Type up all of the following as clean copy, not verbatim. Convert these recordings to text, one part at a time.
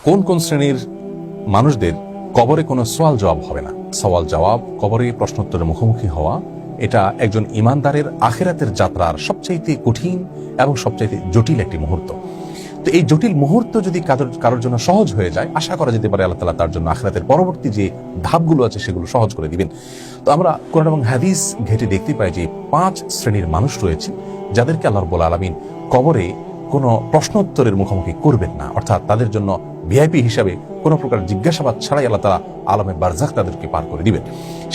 কোন কোন শ্রেণীর মানুষদের কবরে কোনো সওয়াল জবাব হবে না। সওয়াল জবাব, কবরে প্রশ্নোত্তরের মুখোমুখি হওয়া, এটা একজন ইমানদারের আখিরাতের যাত্রার সবচাইতে কঠিন এবং সবচাইতে জটিল একটি মুহূর্ত। তো এই জটিল মুহূর্ত যদি কারোর জন্য সহজ হয়ে যায়, আশা করা যেতে পারে আল্লাহ তাআলা তার জন্য আখিরাতের পরবর্তী যে ধাপগুলো আছে সেগুলো সহজ করে দিবেন। তো আমরা কোরআন এবং হাদিস ঘেঁটে দেখতে পাই যে 5 শ্রেণীর মানুষ রয়েছে যাদেরকে আল্লাহ রাব্বুল আলামিন কবরে কোনো প্রশ্নোত্তরের মুখোমুখি করবেন না, অর্থাৎ তাদের জন্য ভিআইপি হিসাবে কোনো প্রকার জিজ্ঞাসাবাদ ছাড়াই আল্লাহ তাআলা আলমে বারজাখ তাদেরকে পার করে দিবেন।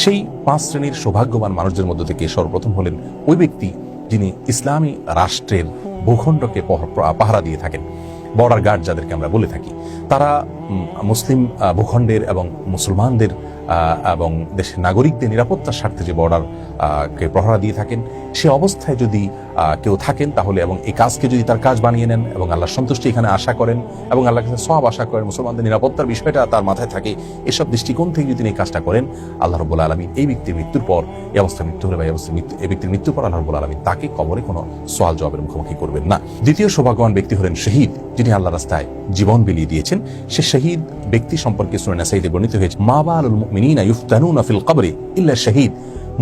সেই 5 শ্রেণীর সৌভাগ্যবান মানুষদের মধ্য থেকে সর্বপ্রথম হলেন ওই ব্যক্তি যিনি ইসলামী রাষ্ট্রের ভূখণ্ডকে পাহারা দিয়ে থাকেন, বর্ডার গার্ড যাদেরকে আমরা বলে থাকি। তারা মুসলিম ভূখণ্ডের এবং মুসলমানদের এবং দেশের নাগরিকদের নিরাপত্তার স্বার্থে যে বর্ডার কে প্রহরা দিয়ে থাকেন, সে অবস্থায় যদি কেউ থাকেন তাহলে এবং এই কাজকে যদি তার কাজ বানিয়ে নেন এবং আল্লাহর সন্তুষ্টি এখানে আশা করেন এবং আল্লাহর কাছে সওয়াব আশা করেন, মুসলমানদের নিরাপত্তার বিষয়টা তার মাথায় থাকে, এসব দৃষ্টিকোণ থেকে যদি তিনি এই কাজটা করেন, আল্লাহ রাব্বুল আলামিন এই ব্যক্তির মৃত্যুর পর, এই অবস্থায় মৃত্যু হলে বা এই ব্যক্তির মৃত্যুর পর আল্লাহ রাব্বুল আলামিন তাকে কবরে কোনো সওয়াল জবাবের মুখোমুখি করবেন না। দ্বিতীয় সৌভাগ্যবান ব্যক্তি হলেন শহীদ, যিনি আল্লাহর রাস্তায় জীবন বিলিয়ে দিয়েছেন। সে শহীদ ব্যক্তি সম্পর্কে সূরা নাসাইতে বর্ণিত হয়েছে, মা বালুল মুমিনিনা ইফতানুনা ফিল কবরি ইল্লা শহীদ।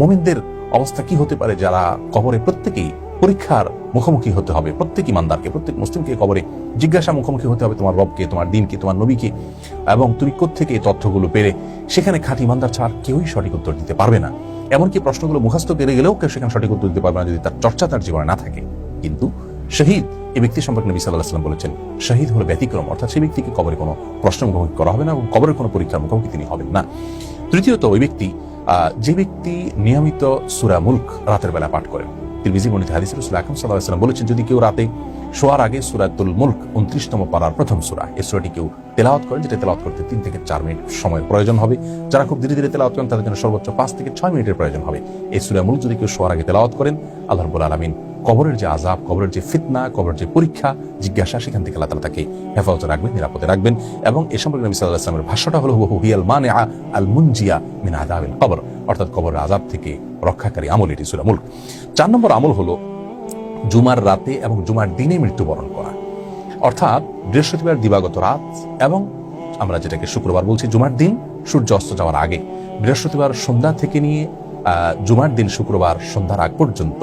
মুমিনদের অবস্থা কি হতে পারে যারা কবরে প্রত্যেকেই পরীক্ষার মুখোমুখি হতে হবে। প্রত্যেক ইমানদারকে, প্রত্যেক মুসলিমকে কবরে জিজ্ঞাসা মুখোমুখি হতে হবে, তোমার রবকে, তোমার দিনকে, তোমার নবীকে, এবং তুমি কোত্থেকে এই তথ্যগুলো পেলে। সেখানে খাঁটি ইমানদার ছাড়া কেউই সঠিক উত্তর দিতে পারবে না। এমনকি প্রশ্নগুলো মুখস্থ করে গেলেও কেউ সেখানে সঠিক উত্তর দিতে পারবে না যদি তার চর্চা তার জীবনে না থাকে। কিন্তু শহীদ এই ব্যক্তি সম্পর্কে নবী সাল্লাল্লাহু আলাইহি ওয়াসাল্লাম বলেছেন, শহীদ হলো ব্যতিক্রম, অর্থাৎ সেই ব্যক্তিকে কবরে কোনো প্রশ্ন মুখোমুখি করা হবে না এবং কবরের কোনো পরীক্ষার মুখোমুখি তিনি হবেন না। তৃতীয়ত, ওই ব্যক্তি যে ব্যক্তি নিয়মিত সূরা মুলক রাতের বেলা পাঠ করেন। তিরমিজি বর্ণিত হাদিসে রাসূল আকরাম সাল্লাল্লাহু আলাইহি ওয়াসাল্লাম বলেছেন, যদি কেউ রাতে শোয়ার আগে সূরাতুল মুলক 29তম পারার প্রথম সূরা, এই সূরাটি কেউ তেলাওয়াত করেন, যেটা তেলাওয়াত করতে 3 থেকে 4 মিনিট সময়ের প্রয়োজন হবে। যারা খুব ধীরে ধীরে তেলাওয়াত করেন তাদের জন্য সর্বোচ্চ 5 থেকে 6 মিনিটের প্রয়োজন হবে। এই সূরা মুলক যদি কেউ শোয়ার আগে তেলাওয়াত করেন, আল্লাহ রাব্বুল আলামিন কবরের যে আযাব, কবরের যে ফিতনা, কবরের যে পরীক্ষা জিজ্ঞাসা, সেখান থেকে আল্লাহ তাআলা তাকে হেফাজতে রাখবেন, নিরাপদে রাখবেন। এবং এ সম্পর্কে নবী সাল্লাল্লাহু আলাইহি ওয়াসাল্লামের ভাষ্যটা হলো, হুয়াল মানিআ আল মুনজিয়া মিন আযাবিল কবর, অর্থাৎ কবরের আযাব থেকে রক্ষাকারী আমল এটি সূরা মুলক। 4 নম্বর আমল হলো জুমার রাতে এবং জুমার দিনে মৃত্যুবরণ করা, অর্থাৎ বৃহস্পতিবার দিবাগত রাত এবং আমরা যেটাকে শুক্রবার বলছি জুমার দিন সূর্য অস্ত যাওয়ার আগে, বৃহস্পতিবার সন্ধ্যা থেকে নিয়ে জুমার দিন শুক্রবার সন্ধ্যার আগ পর্যন্ত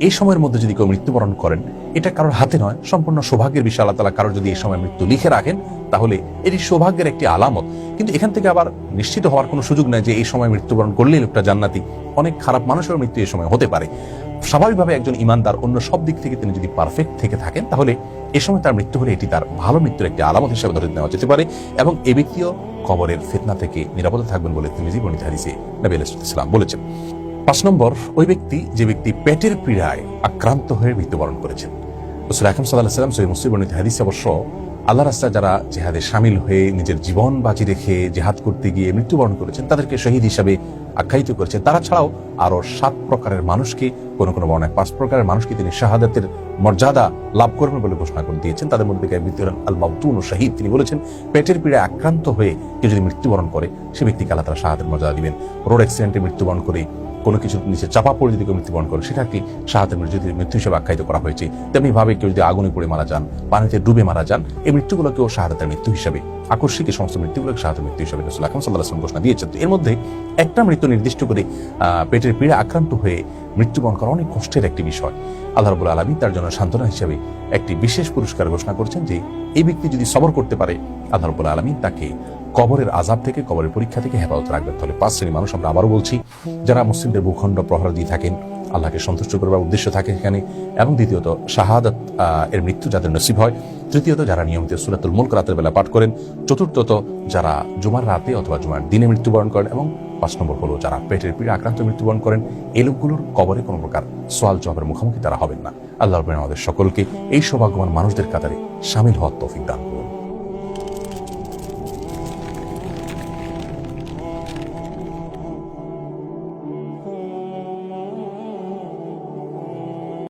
এই সময়ের মধ্যে যদি কেউ মৃত্যুবরণ করেন, এটা কারোর হাতে নয়, সম্পূর্ণ সৌভাগ্যের বিষয়। আল্লাহ তাআলা কারোর যদি এই সময় মৃত্যু লিখে রাখেন তাহলে এটি সৌভাগ্যের একটি আলামত। কিন্তু এখান থেকে আবার নিশ্চিত হওয়ার কোনো সুযোগ নেই যে এই সময় মৃত্যুবরণ করলেই লোকটা জান্নাতি। অনেক খারাপ মানুষের মৃত্যু এই সময় হতে পারে। স্বাভাবিকভাবে একজন ইমানদার অন্য সব দিক থেকে তিনি যদি পারফেক্ট থেকে থাকেন, তাহলে এ সময় তার মৃত্যু হলে এটি তার ভালো মৃত্যুর একটি আলামত হিসেবে ধরে নেওয়া যেতে পারে এবং এ ব্যক্তিও কবরের ফিতনা থেকে নিরাপদে থাকবেন বলে তিরমিজি বর্ণিত হাদিসে নবী আলাইহিস সালাম বলেছেন। 5 নম্বর, ওই ব্যক্তি যে ব্যক্তি পেটের পীড়ায় আক্রান্ত হয়ে মৃত্যুবরণ করেছেন। রাসূল আকরাম সাল্লাল্লাহু আলাইহি ওয়াসাল্লাম সহিহ মুসলিম বর্ণিত হাদিসে অবশ্য আল্লাহর রাস্তায় যারা জিহাদে শামিল হয়ে নিজের জীবন বাজি রেখে জিহাদ করতে গিয়ে মৃত্যুবরণ করেছেন তাদেরকে শহীদ হিসাবে আখ্যায়িত করেছেন। তারা ছাড়াও আরো 7 প্রকারের মানুষকে, কোন কোন বর্ণায় 5 প্রকারের মানুষকে তিনি শাহাদাতের মর্যাদা লাভ করবেন বলে ঘোষণা করে দিয়েছেন। তাদের মধ্যে ব্যক্তি হলেন আল মাবতুন ও শহীদ। তিনি বলেছেন, পেটের পীড়ায় আক্রান্ত হয়ে কেউ যদি মৃত্যুবরণ করে, সে ব্যক্তিকে আল্লাহ তাআলা শাহাদাতের মর্যাদা দিবেন। রোড অ্যাক্সিডেন্টে মৃত্যুবরণ করে, কোনো কিছু নিচে চাপা পড়ে যদি কেউ মৃত্যুবরণ করে, সেটাকে শাহাদাতের মৃত্যু হিসেবে আখ্যায়িত করা হয়েছে। তেমনি ভাবে কেউ যদি আগুনে পড়ে মারা যান, পানিতে ডুবে মারা যান, এই মৃত্যুগুলোকেও শাহাদাতের মৃত্যু হিসেবে, আকস্মিক এই সমস্ত মৃত্যুগুলোকে শাহাদাতের মৃত্যু হিসেবে রাসূল আকরাম সাল্লাল্লাহু আলাইহি ওয়াসাল্লাম ঘোষণা দিয়েছেন। তো এর মধ্যে একটা মৃত্যু নির্দিষ্ট করে পেটের পীড়া আক্রান্ত হয়ে মৃত্যুবরণ করা অনেক কষ্টের একটি বিষয়। আল্লাহ রাব্বুল আলামিন তার জন্য সান্ত্বনা হিসেবে একটি বিশেষ পুরস্কার ঘোষণা করেছেন যে এই ব্যক্তি যদি সবর করতে পারে, আল্লাহ রাব্বুল আলামিন তাকে কবরের আযাব থেকে, কবরের পরীক্ষা থেকে হেফাজত রাখবেন। তাহলে 5 শ্রেণীর মানুষ, আমরা আবারও বলছি, যারা মুসলিমদের ভূখণ্ড প্রহরা দিয়ে থাকেন, আল্লাহকে সন্তুষ্ট করবার উদ্দেশ্য থাকে সেখানে, এবং দ্বিতীয়ত শাহাদাত এর মৃত্যু যাদের নসিব হয়, তৃতীয়ত যারা নিয়মিত সূরাতুল মুলক রাতের বেলা পাঠ করেন, চতুর্থত যারা জুমার রাতে অথবা জুমার দিনে মৃত্যুবরণ করেন, এবং 5 নম্বর হলো যারা পেটের পীড়া আক্রান্ত মৃত্যুবরণ করেন। এই লোকগুলোর কবরে কোনো প্রকার সওয়াল জবাবের মুখোমুখি তারা হবেন না। আল্লাহ রাব্বুল আলামিন আমাদের সকলকে এই সৌভাগ্যবান মানুষদের কাতারে শামিল হওয়ার তৌফিক দান করুন।